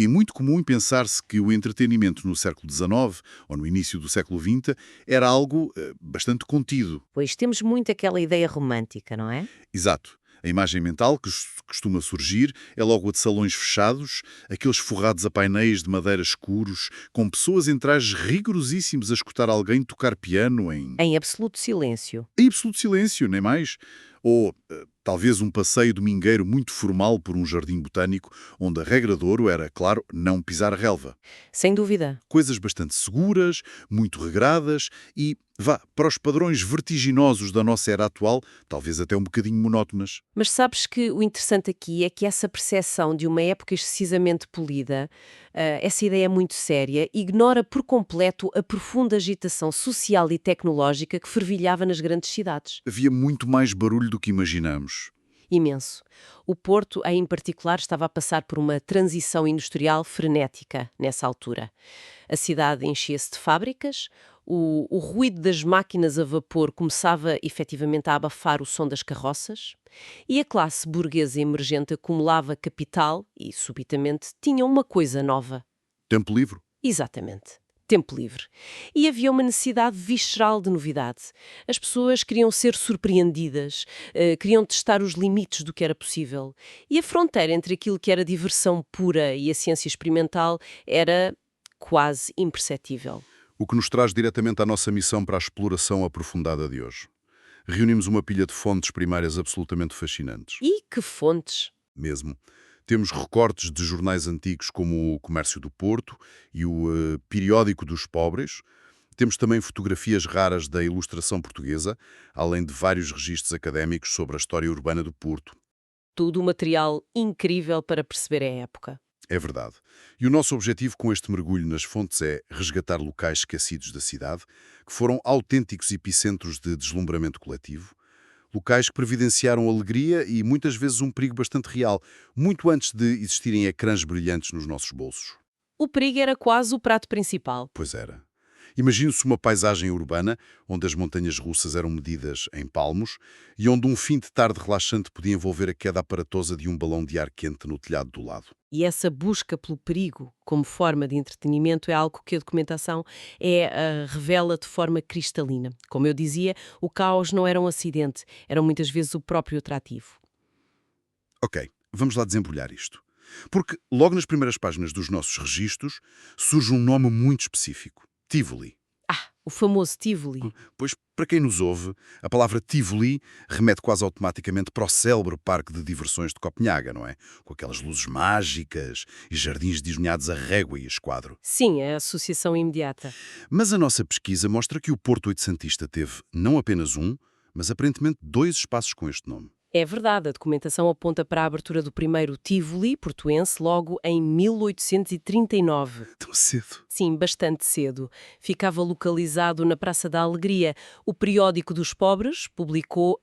É muito comum pensar-se que o entretenimento no século XIX ou no início do século XX era algo bastante contido. Pois temos muito aquela ideia romântica, não é? Exato. A imagem mental que costuma surgir é logo a de salões fechados, aqueles forrados a painéis de madeira escuros, com pessoas em trajes rigorosíssimos a escutar alguém tocar piano Em absoluto silêncio. em absoluto silêncio, nem mais. Ou talvez um passeio domingueiro muito formal por um jardim botânico, onde a regra de ouro era, claro, não pisar relva. Sem dúvida. Coisas bastante seguras, muito regradas e, para os padrões vertiginosos da nossa era atual, talvez até um bocadinho monótonas. Mas sabes que o interessante aqui é que essa percepção de uma época excessivamente polida, essa ideia muito séria, ignora por completo a profunda agitação social e tecnológica que fervilhava nas grandes cidades. Havia muito mais barulho do que imaginamos. Imenso. O Porto, em particular, estava a passar por uma transição industrial frenética nessa altura. A cidade enchia-se de fábricas, o ruído das máquinas a vapor começava efetivamente a abafar o som das carroças, e a classe burguesa emergente acumulava capital e, subitamente, tinha uma coisa nova. Tempo livre. Exatamente. Tempo livre. E havia uma necessidade visceral de novidade. As pessoas queriam ser surpreendidas, queriam testar os limites do que era possível. E a fronteira entre aquilo que era diversão pura e a ciência experimental era quase imperceptível. O que nos traz diretamente à nossa missão para a exploração aprofundada de hoje. Reunimos uma pilha de fontes primárias absolutamente fascinantes. E que fontes! Mesmo. Temos recortes de jornais antigos como o Comércio do Porto e o Periódico dos Pobres. Temos também fotografias raras da ilustração portuguesa, além de vários registros académicos sobre a história urbana do Porto. Tudo material incrível para perceber a época. É verdade. E o nosso objetivo com este mergulho nas fontes é resgatar locais esquecidos da cidade, que foram autênticos epicentros de deslumbramento coletivo, locais que previdenciaram alegria e muitas vezes um perigo bastante real, muito antes de existirem ecrãs brilhantes nos nossos bolsos. O perigo era quase o prato principal. Pois era. Imagine-se uma paisagem urbana onde as montanhas russas eram medidas em palmos e onde um fim de tarde relaxante podia envolver a queda aparatosa de um balão de ar quente no telhado do lado. E essa busca pelo perigo como forma de entretenimento é algo que a documentação revela de forma cristalina. Como eu dizia, o caos não era um acidente, era muitas vezes o próprio atrativo. Ok, vamos lá desembrulhar isto. Porque logo nas primeiras páginas dos nossos registros surge um nome muito específico. Tivoli. O famoso Tivoli. Pois, para quem nos ouve, a palavra Tivoli remete quase automaticamente para o célebre parque de diversões de Copenhaga, não é? Com aquelas luzes mágicas e jardins desenhados a régua e a esquadro. Sim, é a associação imediata. Mas a nossa pesquisa mostra que o Porto oitocentista teve não apenas um, mas aparentemente dois espaços com este nome. É verdade, a documentação aponta para a abertura do primeiro Tivoli portuense logo em 1839. Tão cedo. Sim, bastante cedo. Ficava localizado na Praça da Alegria. O Periódico dos Pobres publicou,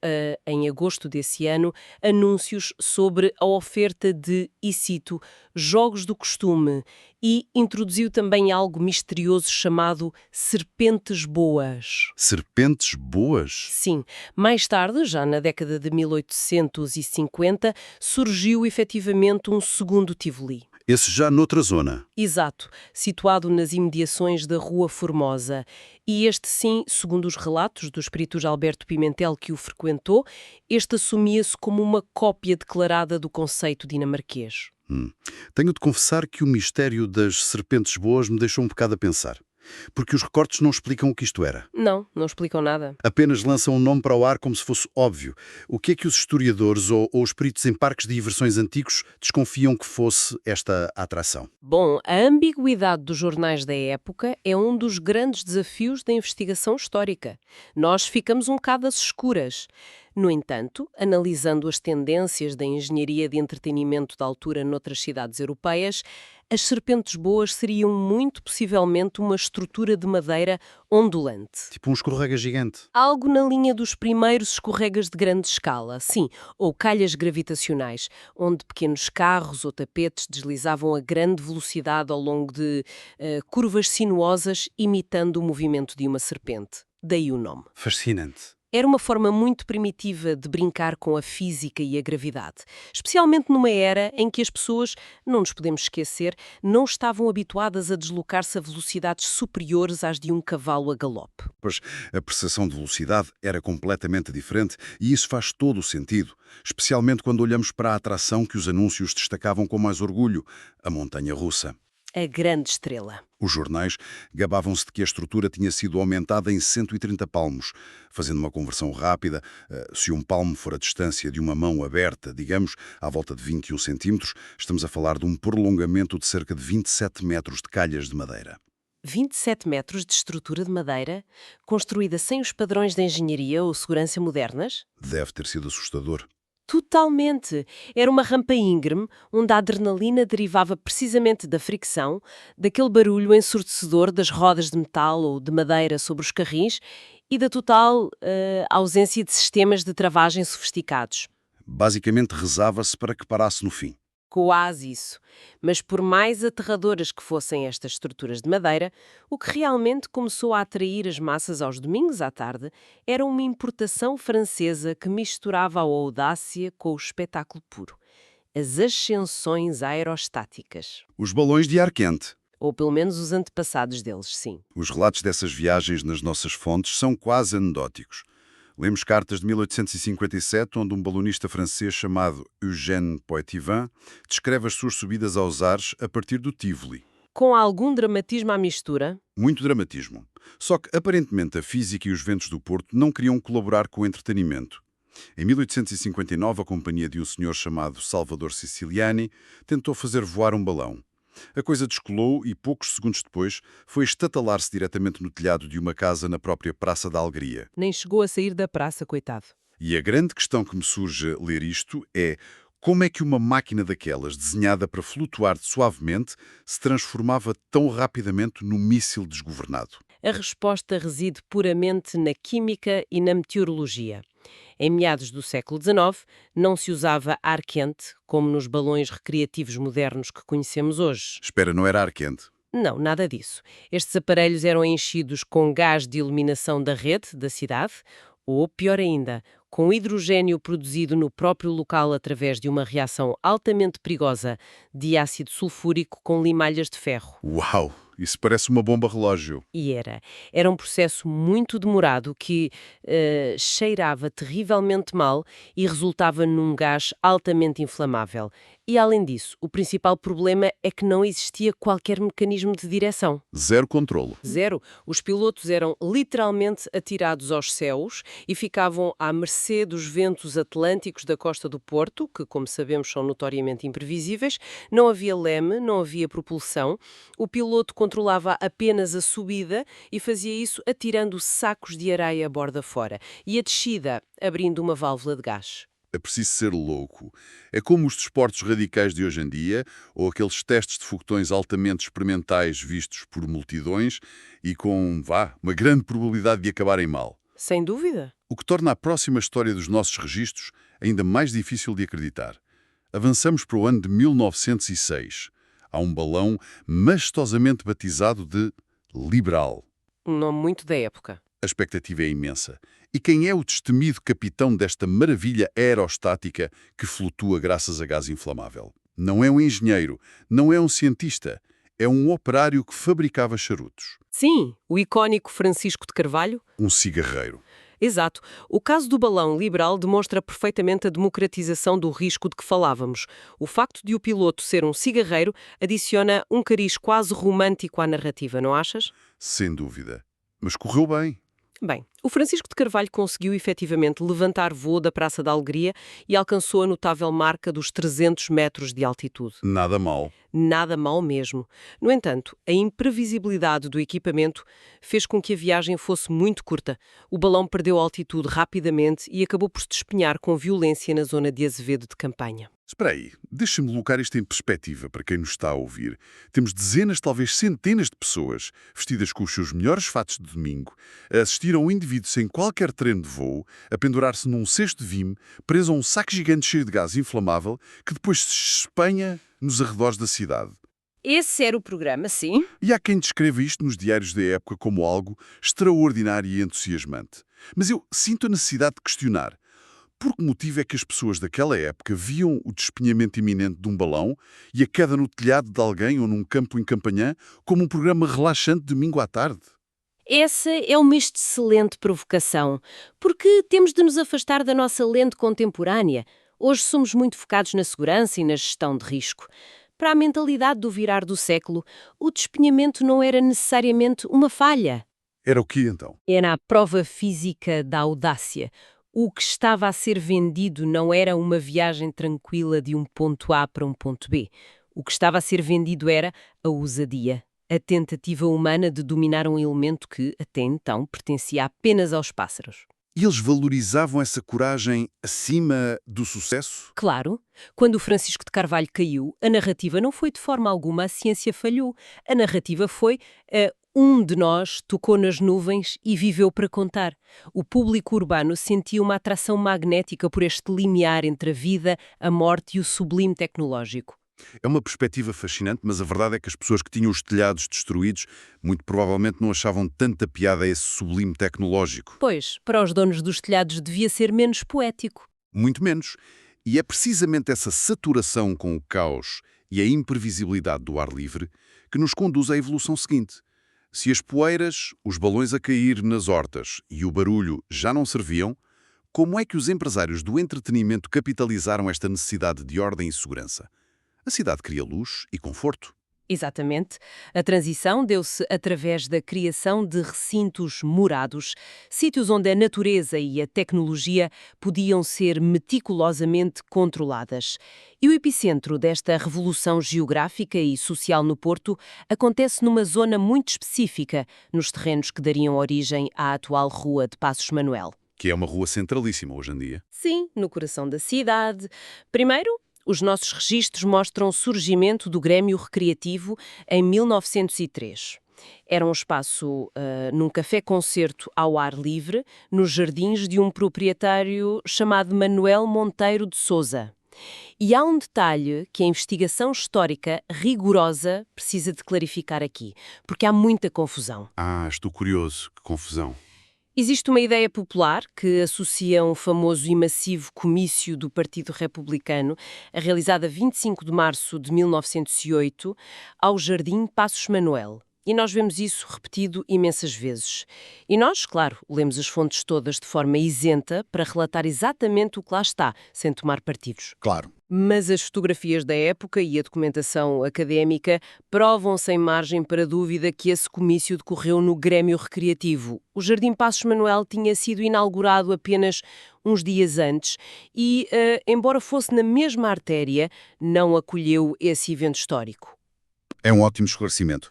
em agosto desse ano, anúncios sobre a oferta de, e cito, jogos do costume e introduziu também algo misterioso chamado serpentes boas. Serpentes boas? Sim, mais tarde, já na década de 1850, surgiu efetivamente um segundo Tivoli. Esse já noutra zona. Exato, situado nas imediações da Rua Formosa. E este sim, segundo os relatos do espírito Alberto Pimentel que o frequentou, este assumia-se como uma cópia declarada do conceito dinamarquês. Tenho de confessar que o mistério das serpentes boas me deixou um bocado a pensar. Porque os recortes não explicam o que isto era. Não explicam nada. Apenas lançam um nome para o ar como se fosse óbvio. O que é que os historiadores ou os peritos em parques de diversões antigos desconfiam que fosse esta atração? Bom, a ambiguidade dos jornais da época é um dos grandes desafios da investigação histórica. Nós ficamos um bocado às escuras. No entanto, analisando as tendências da engenharia de entretenimento da altura noutras cidades europeias, as serpentes boas seriam muito possivelmente uma estrutura de madeira ondulante. Tipo um escorrega gigante. Algo na linha dos primeiros escorregas de grande escala, sim, ou calhas gravitacionais, onde pequenos carros ou tapetes deslizavam a grande velocidade ao longo de curvas sinuosas imitando o movimento de uma serpente. Daí o nome. Fascinante. Era uma forma muito primitiva de brincar com a física e a gravidade, especialmente numa era em que as pessoas, não nos podemos esquecer, não estavam habituadas a deslocar-se a velocidades superiores às de um cavalo a galope. Pois a percepção de velocidade era completamente diferente e isso faz todo o sentido, especialmente quando olhamos para a atração que os anúncios destacavam com mais orgulho, a montanha-russa. A grande estrela. Os jornais gabavam-se de que a estrutura tinha sido aumentada em 130 palmos. Fazendo uma conversão rápida, se um palmo for a distância de uma mão aberta, digamos, à volta de 21 centímetros, estamos a falar de um prolongamento de cerca de 27 metros de calhas de madeira. 27 metros de estrutura de madeira, construída sem os padrões de engenharia ou segurança modernas? Deve ter sido assustador. Totalmente! Era uma rampa íngreme, onde a adrenalina derivava precisamente da fricção, daquele barulho ensurdecedor das rodas de metal ou de madeira sobre os carris e da total ausência de sistemas de travagem sofisticados. Basicamente rezava-se para que parasse no fim. Quase isso. Mas por mais aterradoras que fossem estas estruturas de madeira, o que realmente começou a atrair as massas aos domingos à tarde era uma importação francesa que misturava a audácia com o espetáculo puro. As ascensões aerostáticas. Os balões de ar quente. Ou pelo menos os antepassados deles, sim. Os relatos dessas viagens nas nossas fontes são quase anedóticos. Lemos cartas de 1857, onde um balonista francês chamado Eugène Poitevin descreve as suas subidas aos ares a partir do Tivoli. Com algum dramatismo à mistura, Muito dramatismo. Só que, aparentemente, a física e os ventos do Porto não queriam colaborar com o entretenimento. Em 1859, a companhia de um senhor chamado Salvador Siciliani tentou fazer voar um balão. A coisa descolou e, poucos segundos depois, foi estatalar-se diretamente no telhado de uma casa na própria Praça da Alegria. nem chegou a sair da praça, coitado. E a grande questão que me surge a ler isto é como é que uma máquina daquelas, desenhada para flutuar suavemente, se transformava tão rapidamente num míssil desgovernado? A resposta reside puramente na química e na meteorologia. Em meados do século XIX, não se usava ar quente, como nos balões recreativos modernos que conhecemos hoje. Espera, não era ar quente? Não, nada disso. Estes aparelhos eram enchidos com gás de iluminação da rede da cidade, ou, pior ainda, com hidrogênio produzido no próprio local através de uma reação altamente perigosa de ácido sulfúrico com limalhas de ferro. Uau! Isso parece uma bomba relógio. E era um processo muito demorado que cheirava terrivelmente mal e resultava num gás altamente inflamável. E, além disso, o principal problema é que não existia qualquer mecanismo de direção. Zero controlo. Zero. Os pilotos eram literalmente atirados aos céus e ficavam à mercê dos ventos atlânticos da costa do Porto, que, como sabemos, são notoriamente imprevisíveis. Não havia leme, não havia propulsão. O piloto controlava apenas a subida e fazia isso atirando sacos de areia borda fora e a descida abrindo uma válvula de gás. É preciso ser louco. É como os desportos radicais de hoje em dia, ou aqueles testes de foguetões altamente experimentais vistos por multidões e com, uma grande probabilidade de acabarem mal. Sem dúvida. O que torna a próxima história dos nossos registros ainda mais difícil de acreditar. Avançamos para o ano de 1906. Há um balão majestosamente batizado de Liberal. Um nome muito da época. A expectativa é imensa. E quem é o destemido capitão desta maravilha aerostática que flutua graças a gás inflamável? Não é um engenheiro, não é um cientista, é um operário que fabricava charutos. Sim, o icónico Francisco de Carvalho. Um cigarreiro. Exato. O caso do balão Liberal demonstra perfeitamente a democratização do risco de que falávamos. O facto de o piloto ser um cigarreiro adiciona um cariz quase romântico à narrativa, não achas? Sem dúvida. Mas correu bem. Bem, o Francisco de Carvalho conseguiu efetivamente levantar voo da Praça da Alegria e alcançou a notável marca dos 300 metros de altitude. Nada mal. Nada mal mesmo. No entanto, a imprevisibilidade do equipamento fez com que a viagem fosse muito curta. O balão perdeu altitude rapidamente e acabou por se despenhar com violência na zona de Azevedo de Campanha. Espera aí, deixa-me colocar isto em perspectiva para quem nos está a ouvir. Temos dezenas, talvez centenas de pessoas, vestidas com os seus melhores fatos de domingo, a assistir a um indivíduo sem qualquer treino de voo, a pendurar-se num cesto de vime, preso a um saco gigante cheio de gás inflamável, que depois se espanha nos arredores da cidade. Esse era o programa, sim. E há quem descreva isto nos diários da época como algo extraordinário e entusiasmante. Mas eu sinto a necessidade de questionar. Por que motivo é que as pessoas daquela época viam o despenhamento iminente de um balão e a queda no telhado de alguém ou num campo em Campanhã como um programa relaxante de domingo à tarde? Essa é uma excelente provocação, porque temos de nos afastar da nossa lente contemporânea. Hoje somos muito focados na segurança e na gestão de risco. Para a mentalidade do virar do século, o despenhamento não era necessariamente uma falha. Era o que então? Era a prova física da audácia. O que estava a ser vendido não era uma viagem tranquila de um ponto A para um ponto B. O que estava a ser vendido era a ousadia, a tentativa humana de dominar um elemento que, até então, pertencia apenas aos pássaros. E eles valorizavam essa coragem acima do sucesso? Claro, quando o Francisco de Carvalho caiu, a narrativa não foi de forma alguma a ciência falhou. A narrativa foi um de nós tocou nas nuvens e viveu para contar. O público urbano sentia uma atração magnética por este limiar entre a vida, a morte e o sublime tecnológico. É uma perspectiva fascinante, mas a verdade é que as pessoas que tinham os telhados destruídos muito provavelmente não achavam tanta piada a esse sublime tecnológico. Pois, para os donos dos telhados devia ser menos poético. Muito menos. E é precisamente essa saturação com o caos e a imprevisibilidade do ar livre que nos conduz à evolução seguinte. Se as poeiras, os balões a cair nas hortas e o barulho já não serviam, como é que os empresários do entretenimento capitalizaram esta necessidade de ordem e segurança? A cidade cria luz e conforto. Exatamente. A transição deu-se através da criação de recintos murados, sítios onde a natureza e a tecnologia podiam ser meticulosamente controladas. E o epicentro desta revolução geográfica e social no Porto acontece numa zona muito específica, nos terrenos que dariam origem à atual Rua de Passos Manuel. Que é uma rua centralíssima hoje em dia. Sim, no coração da cidade. Primeiro, os nossos registros mostram o surgimento do Grêmio Recreativo em 1903. Era um espaço num café-concerto ao ar livre, nos jardins de um proprietário chamado Manuel Monteiro de Sousa. E há um detalhe que a investigação histórica rigorosa precisa de clarificar aqui, porque há muita confusão. Estou curioso. Que confusão. Existe uma ideia popular que associa um famoso e massivo comício do Partido Republicano, realizado a 25 de março de 1908, ao Jardim Passos Manuel. E nós vemos isso repetido imensas vezes. E nós, claro, lemos as fontes todas de forma isenta para relatar exatamente o que lá está, sem tomar partidos. Claro. Mas as fotografias da época e a documentação académica provam sem margem para dúvida que esse comício decorreu no Grêmio Recreativo. O Jardim Passos Manuel tinha sido inaugurado apenas uns dias antes e, embora fosse na mesma artéria, não acolheu esse evento histórico. É um ótimo esclarecimento.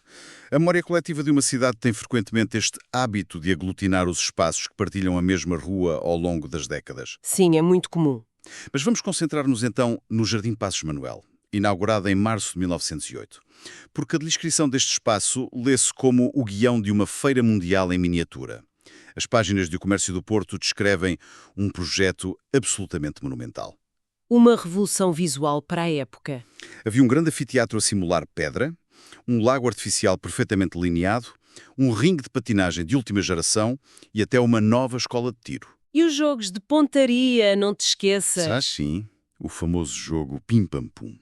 A memória coletiva de uma cidade tem frequentemente este hábito de aglutinar os espaços que partilham a mesma rua ao longo das décadas. Sim, é muito comum. Mas vamos concentrar-nos então no Jardim Passos Manuel, inaugurado em março de 1908. Porque a descrição deste espaço lê-se como o guião de uma feira mundial em miniatura. As páginas do Comércio do Porto descrevem um projeto absolutamente monumental. Uma revolução visual para a época. Havia um grande anfiteatro a simular pedra, um lago artificial perfeitamente lineado, um ringue de patinagem de última geração e até uma nova escola de tiro. E os jogos de pontaria, não te esqueças. Sim, o famoso jogo Pim-Pam-Pum.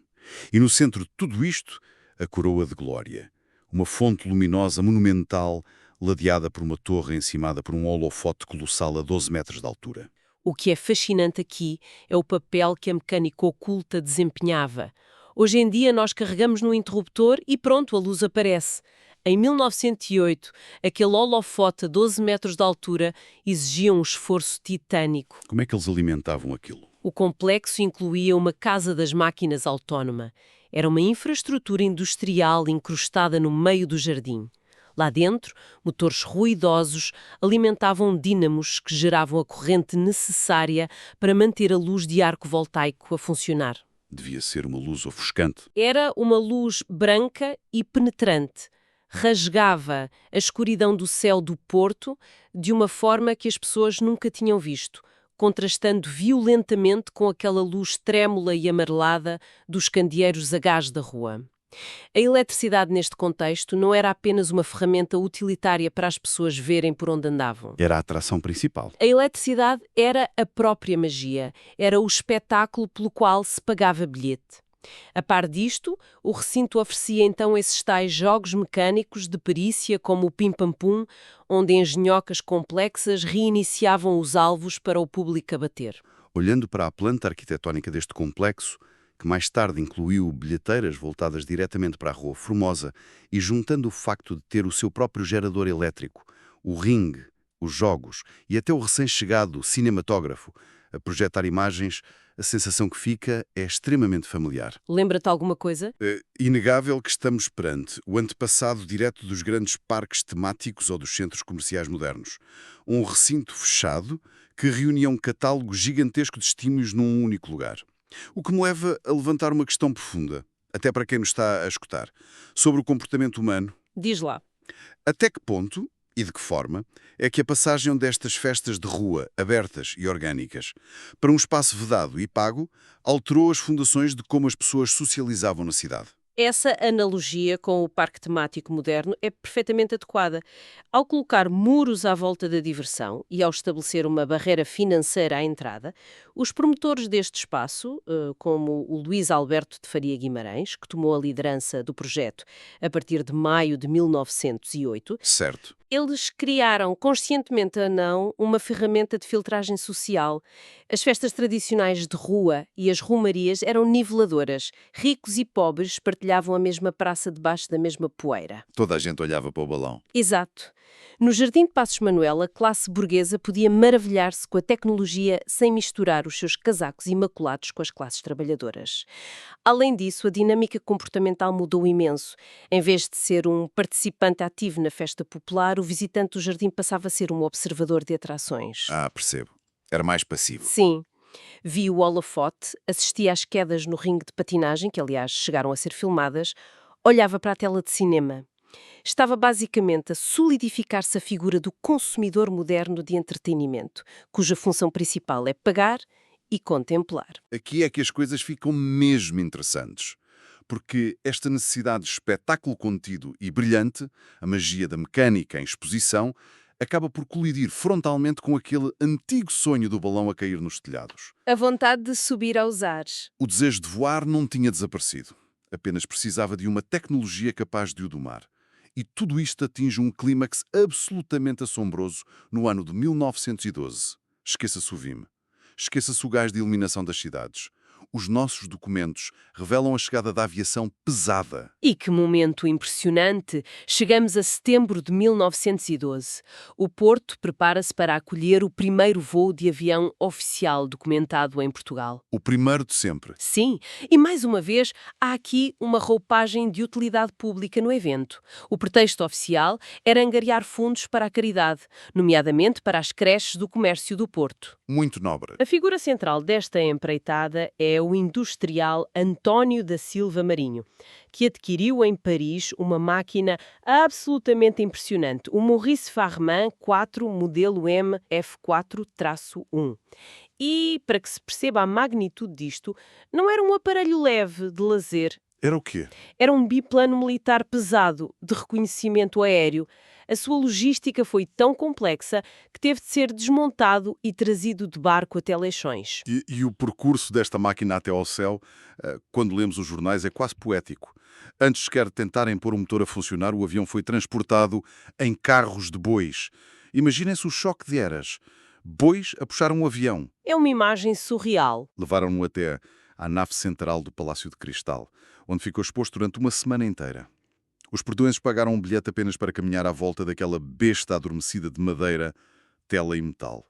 E no centro de tudo isto, a coroa de glória. Uma fonte luminosa monumental, ladeada por uma torre encimada por um holofote colossal a 12 metros de altura. O que é fascinante aqui é o papel que a mecânica oculta desempenhava. Hoje em dia nós carregamos no interruptor e pronto, a luz aparece. Em 1908, aquele holofote a 12 metros de altura exigia um esforço titânico. Como é que eles alimentavam aquilo? O complexo incluía uma casa das máquinas autónoma. Era uma infraestrutura industrial incrustada no meio do jardim. Lá dentro, motores ruidosos alimentavam dínamos que geravam a corrente necessária para manter a luz de arco voltaico a funcionar. Devia ser uma luz ofuscante. Era uma luz branca e penetrante. Rasgava a escuridão do céu do Porto de uma forma que as pessoas nunca tinham visto, contrastando violentamente com aquela luz trêmula e amarelada dos candeeiros a gás da rua. A eletricidade, neste contexto, não era apenas uma ferramenta utilitária para as pessoas verem por onde andavam. Era a atração principal. A eletricidade era a própria magia, era o espetáculo pelo qual se pagava bilhete. A par disto, o recinto oferecia então esses tais jogos mecânicos de perícia como o pim-pam-pum, onde engenhocas complexas reiniciavam os alvos para o público abater. Olhando para a planta arquitetónica deste complexo, que mais tarde incluiu bilheteiras voltadas diretamente para a Rua Formosa e juntando o facto de ter o seu próprio gerador elétrico, o ringue, os jogos e até o recém-chegado cinematógrafo a projetar imagens, a sensação que fica é extremamente familiar. Lembra-te alguma coisa? É inegável que estamos perante o antepassado direto dos grandes parques temáticos ou dos centros comerciais modernos. Um recinto fechado que reunia um catálogo gigantesco de estímulos num único lugar. O que me leva a levantar uma questão profunda, até para quem nos está a escutar, sobre o comportamento humano. Diz lá. Até que ponto e de que forma é que a passagem destas festas de rua, abertas e orgânicas, para um espaço vedado e pago, alterou as fundações de como as pessoas socializavam na cidade? Essa analogia com o parque temático moderno é perfeitamente adequada. Ao colocar muros à volta da diversão e ao estabelecer uma barreira financeira à entrada, os promotores deste espaço, como o Luís Alberto de Faria Guimarães, que tomou a liderança do projeto a partir de maio de 1908, Certo. eles criaram, conscientemente ou não, uma ferramenta de filtragem social. As festas tradicionais de rua e as rumarias eram niveladoras. Ricos e pobres partilhavam a mesma praça debaixo da mesma poeira. Toda a gente olhava para o balão. Exato. No Jardim de Passos Manuel, a classe burguesa podia maravilhar-se com a tecnologia sem misturar os seus casacos imaculados com as classes trabalhadoras. Além disso, a dinâmica comportamental mudou imenso. Em vez de ser um participante ativo na festa popular, o visitante do jardim passava a ser um observador de atrações. Ah, percebo. Era mais passivo. Sim. Vi o holofote, assistia às quedas no ringue de patinagem, que aliás chegaram a ser filmadas, olhava para a tela de cinema. Estava basicamente a solidificar-se a figura do consumidor moderno de entretenimento, cuja função principal é pagar e contemplar. Aqui é que as coisas ficam mesmo interessantes. Porque esta necessidade de espetáculo contido e brilhante, a magia da mecânica em exposição, acaba por colidir frontalmente com aquele antigo sonho do balão a cair nos telhados. A vontade de subir aos ares. O desejo de voar não tinha desaparecido. Apenas precisava de uma tecnologia capaz de o domar. E tudo isto atinge um clímax absolutamente assombroso no ano de 1912. Esqueça-se o VIM. Esqueça-se o gás de iluminação das cidades. Os nossos documentos revelam a chegada da aviação pesada. E que momento impressionante! Chegamos a setembro de 1912. O Porto prepara-se para acolher o primeiro voo de avião oficial documentado em Portugal. O primeiro de sempre. Sim, e mais uma vez há aqui uma roupagem de utilidade pública no evento. O pretexto oficial era angariar fundos para a caridade, nomeadamente para as creches do comércio do Porto. Muito nobre. A figura central desta empreitada é o industrial António da Silva Marinho, que adquiriu em Paris uma máquina absolutamente impressionante, o Maurice Farman 4 modelo MF4-1. E, para que se perceba a magnitude disto, não era um aparelho leve de lazer. Era o quê? Era um biplano militar pesado, de reconhecimento aéreo. A sua logística foi tão complexa que teve de ser desmontado e trazido de barco até Leixões. E o percurso desta máquina até ao céu, quando lemos os jornais, é quase poético. Antes sequer de tentarem pôr o motor a funcionar, o avião foi transportado em carros de bois. Imaginem-se o choque de eras. Bois a puxar um avião. É uma imagem surreal. Levaram-no até à nave central do Palácio de Cristal, onde ficou exposto durante uma semana inteira. Os portugueses pagaram um bilhete apenas para caminhar à volta daquela besta adormecida de madeira, tela e metal.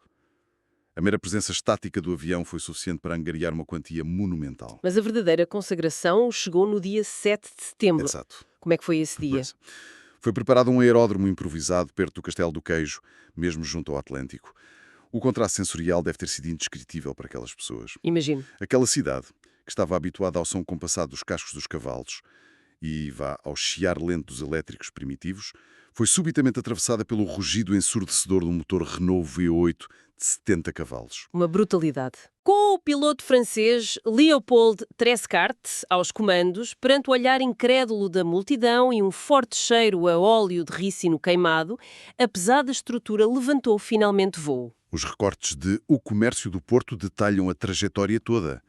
A mera presença estática do avião foi suficiente para angariar uma quantia monumental. Mas a verdadeira consagração chegou no dia 7 de setembro. Exato. Como é que foi esse dia? Pois. Foi preparado um aeródromo improvisado perto do Castelo do Queijo, mesmo junto ao Atlântico. O contraste sensorial deve ter sido indescritível para aquelas pessoas. Imagino. Aquela cidade, que estava habituada ao som compassado dos cascos dos cavalos e ao chiar lento dos elétricos primitivos, Foi subitamente atravessada pelo rugido ensurdecedor de um motor Renault V8 de 70 cavalos. Uma brutalidade. Com o piloto francês Léopold Trescart aos comandos, perante o olhar incrédulo da multidão e um forte cheiro a óleo de ricino queimado, a pesada estrutura levantou finalmente voo. Os recortes de O Comércio do Porto detalham a trajetória toda.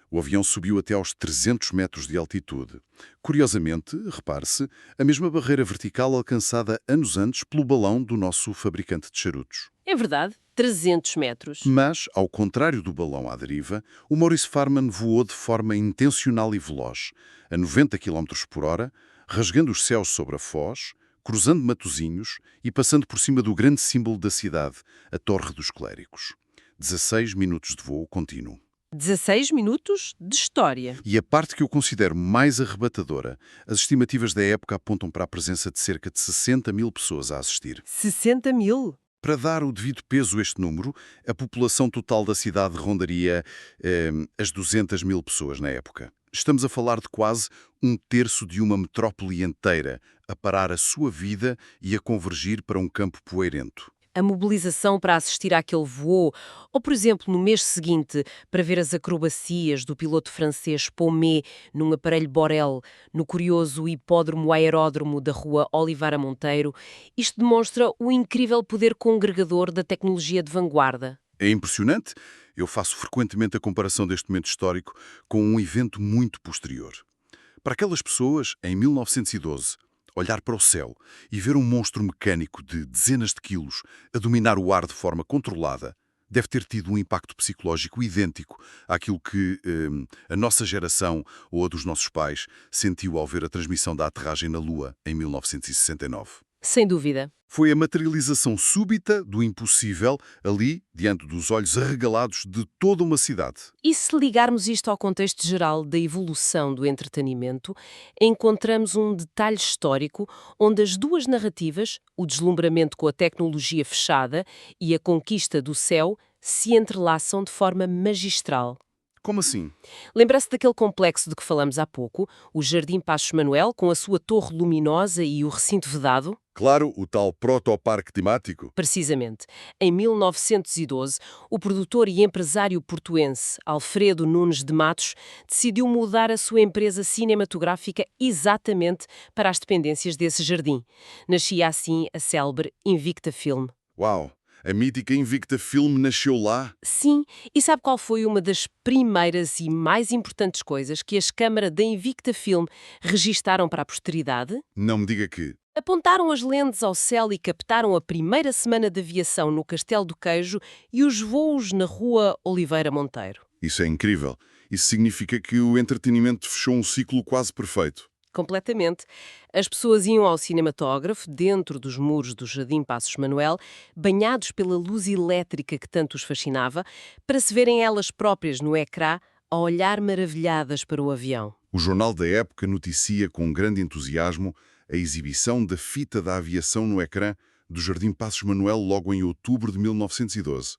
O avião subiu até aos 300 metros de altitude. Curiosamente, repare-se, a mesma barreira vertical alcançada anos antes pelo balão do nosso fabricante de charutos. É verdade, 300 metros. Mas, ao contrário do balão à deriva, o Maurice Farman voou de forma intencional e veloz, a 90 km por hora, rasgando os céus sobre a Foz, cruzando Matosinhos e passando por cima do grande símbolo da cidade, a Torre dos Clérigos. 16 minutos de voo contínuo. 16 minutos de história. E a parte que eu considero mais arrebatadora, as estimativas da época apontam para a presença de cerca de 60 mil pessoas a assistir. 60 mil? Para dar o devido peso a este número, a população total da cidade rondaria as 200 mil pessoas na época. Estamos a falar de quase um terço de uma metrópole inteira a parar a sua vida e a convergir para um campo poeirento. A mobilização para assistir àquele voo, ou, por exemplo, no mês seguinte, para ver as acrobacias do piloto francês Paumet num aparelho Borel, no curioso hipódromo aeródromo da rua Oliveira Monteiro, isto demonstra o incrível poder congregador da tecnologia de vanguarda. É impressionante. Eu faço frequentemente a comparação deste momento histórico com um evento muito posterior. Para aquelas pessoas, em 1912, olhar para o céu e ver um monstro mecânico de dezenas de quilos a dominar o ar de forma controlada deve ter tido um impacto psicológico idêntico àquilo que a nossa geração ou a dos nossos pais sentiu ao ver a transmissão da aterragem na Lua em 1969. Sem dúvida. Foi a materialização súbita do impossível ali, diante dos olhos arregalados de toda uma cidade. E se ligarmos isto ao contexto geral da evolução do entretenimento, encontramos um detalhe histórico onde as duas narrativas, o deslumbramento com a tecnologia fechada e a conquista do céu, se entrelaçam de forma magistral. Como assim? Lembra-se daquele complexo de que falamos há pouco, o Jardim Passos Manuel, com a sua torre luminosa e o recinto vedado? Claro, o tal protoparque temático. Precisamente. Em 1912, o produtor e empresário portuense Alfredo Nunes de Matos decidiu mudar a sua empresa cinematográfica exatamente para as dependências desse jardim. Nascia assim a célebre Invicta Film. Uau! A mítica Invicta Film nasceu lá? Sim, e sabe qual foi uma das primeiras e mais importantes coisas que as câmaras da Invicta Film registaram para a posteridade? Não me diga que... Apontaram as lentes ao céu e captaram a primeira semana de aviação no Castelo do Queijo e os voos na rua Oliveira Monteiro. Isso é incrível. Isso significa que o entretenimento fechou um ciclo quase perfeito. Completamente. As pessoas iam ao cinematógrafo, dentro dos muros do Jardim Passos Manuel, banhados pela luz elétrica que tanto os fascinava, para se verem elas próprias no ecrã, a olhar maravilhadas para o avião. O jornal da época noticia com grande entusiasmo a exibição da fita da aviação no ecrã do Jardim Passos Manuel logo em outubro de 1912.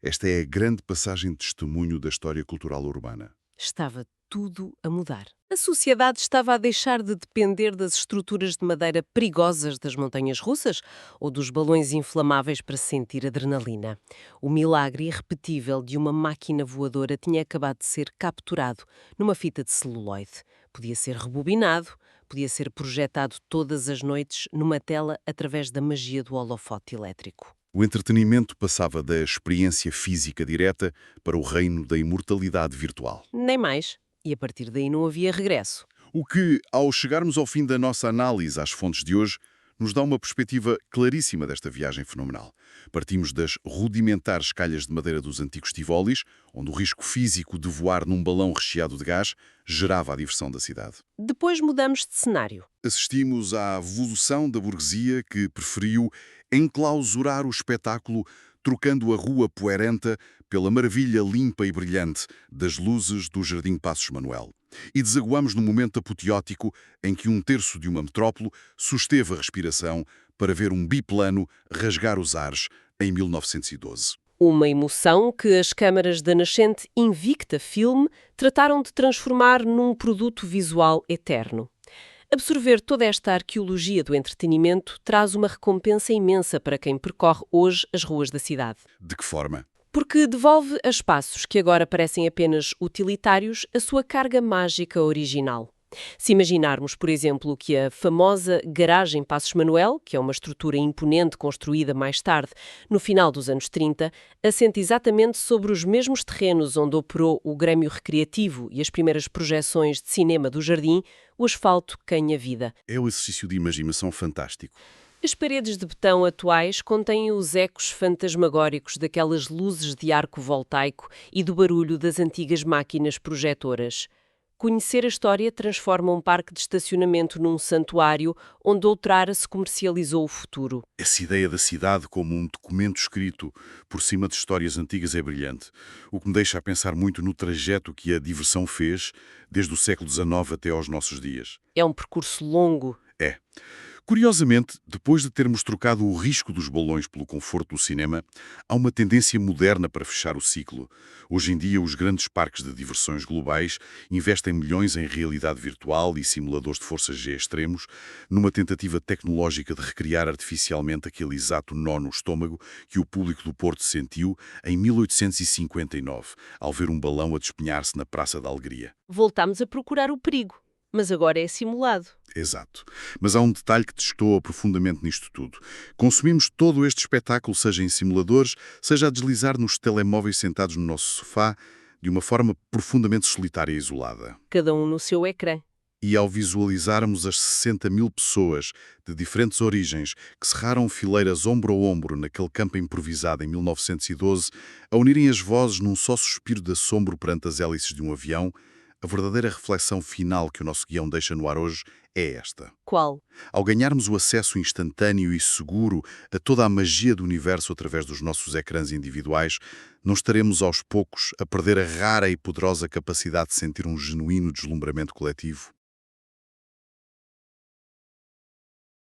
Esta é a grande passagem de testemunho da história cultural urbana. Estava tudo a mudar. A sociedade estava a deixar de depender das estruturas de madeira perigosas das montanhas russas ou dos balões inflamáveis para sentir adrenalina. O milagre irrepetível de uma máquina voadora tinha acabado de ser capturado numa fita de celuloide. Podia ser rebobinado, podia ser projetado todas as noites numa tela através da magia do holofote elétrico. O entretenimento passava da experiência física direta para o reino da imortalidade virtual. Nem mais. E a partir daí não havia regresso. O que, ao chegarmos ao fim da nossa análise às fontes de hoje, nos dá uma perspectiva claríssima desta viagem fenomenal. Partimos das rudimentares calhas de madeira dos antigos Tivolis, onde o risco físico de voar num balão recheado de gás gerava a diversão da cidade. Depois mudamos de cenário. Assistimos à evolução da burguesia que preferiu enclausurar o espetáculo, trocando a rua poeirenta pela maravilha limpa e brilhante das luzes do Jardim Passos Manuel. E desaguamos no momento apoteótico em que um terço de uma metrópole susteve a respiração para ver um biplano rasgar os ares em 1912. Uma emoção que as câmaras da nascente Invicta Film trataram de transformar num produto visual eterno. Absorver toda esta arqueologia do entretenimento traz uma recompensa imensa para quem percorre hoje as ruas da cidade. De que forma? Porque devolve a espaços que agora parecem apenas utilitários a sua carga mágica original. Se imaginarmos, por exemplo, que a famosa Garagem Passos Manuel, que é uma estrutura imponente construída mais tarde, no final dos anos 30, assenta exatamente sobre os mesmos terrenos onde operou o Grêmio Recreativo e as primeiras projeções de cinema do Jardim, o asfalto ganha vida. É um exercício de imaginação fantástico. As paredes de betão atuais contêm os ecos fantasmagóricos daquelas luzes de arco voltaico e do barulho das antigas máquinas projetoras. Conhecer a história transforma um parque de estacionamento num santuário onde outrora se comercializou o futuro. Essa ideia da cidade como um documento escrito por cima de histórias antigas é brilhante, o que me deixa a pensar muito no trajeto que a diversão fez desde o século XIX até aos nossos dias. É um percurso longo. É. Curiosamente, depois de termos trocado o risco dos balões pelo conforto do cinema, há uma tendência moderna para fechar o ciclo. Hoje em dia, os grandes parques de diversões globais investem milhões em realidade virtual e simuladores de força G extremos, numa tentativa tecnológica de recriar artificialmente aquele exato nó no estômago que o público do Porto sentiu em 1859, ao ver um balão a despenhar-se na Praça da Alegria. Voltámos a procurar o perigo, mas agora é simulado. Exato. Mas há um detalhe que destoa profundamente nisto tudo. Consumimos todo este espetáculo, seja em simuladores, seja a deslizar nos telemóveis sentados no nosso sofá, de uma forma profundamente solitária e isolada. Cada um no seu ecrã. E ao visualizarmos as 60.000 pessoas de diferentes origens que cerraram fileiras ombro a ombro naquele campo improvisado em 1912, a unirem as vozes num só suspiro de assombro perante as hélices de um avião, a verdadeira reflexão final que o nosso guião deixa no ar hoje é esta. Qual? Ao ganharmos o acesso instantâneo e seguro a toda a magia do universo através dos nossos ecrãs individuais, não estaremos aos poucos a perder a rara e poderosa capacidade de sentir um genuíno deslumbramento coletivo?